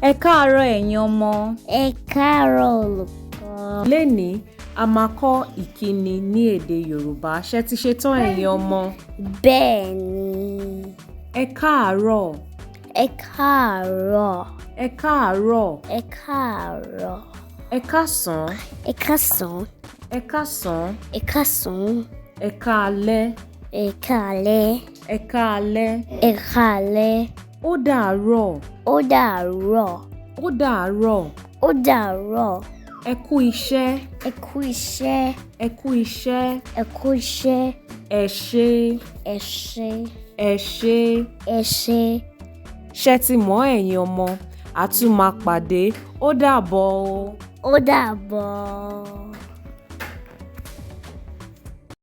Ẹ káàárọ̀ ẹ̀yin ọmọ. Ẹ káàárọ̀ olùkọ́. Lénìí, a máa kọ́ ìkíni ní èdè Yorùbá. Ṣé ti ṣe tán ẹ̀yin ọmọ? Bẹ́ẹ̀ni. Ẹ káàárọ̀. Ẹ káàárọ̀. Ẹ káàárọ̀. Ẹ káàárọ̀. Ẹ káàsán. Ẹ káàsán. Ẹ káàsán. Ẹ káàsán. Ẹ káalẹ́. Ẹ káalẹ́. Ẹ káalẹ́. Ẹ káalẹ́. Ó dàárọ̀. Ó dàárọ̀. Ó dàárọ̀. Ó dàárọ̀. Ẹ kú iṣẹ́. Ẹ kú iṣẹ́. Ẹ kú iṣẹ́. Ẹ kú iṣẹ́. Ẹ ṣé. Ẹ ṣé. Ẹ ṣé. Ẹ ṣé. Ṣé ti mọ̀ ẹ̀yin ọmọ? A tún máa pàdé. Ó dàbọ̀ o. Ó dàbọ̀.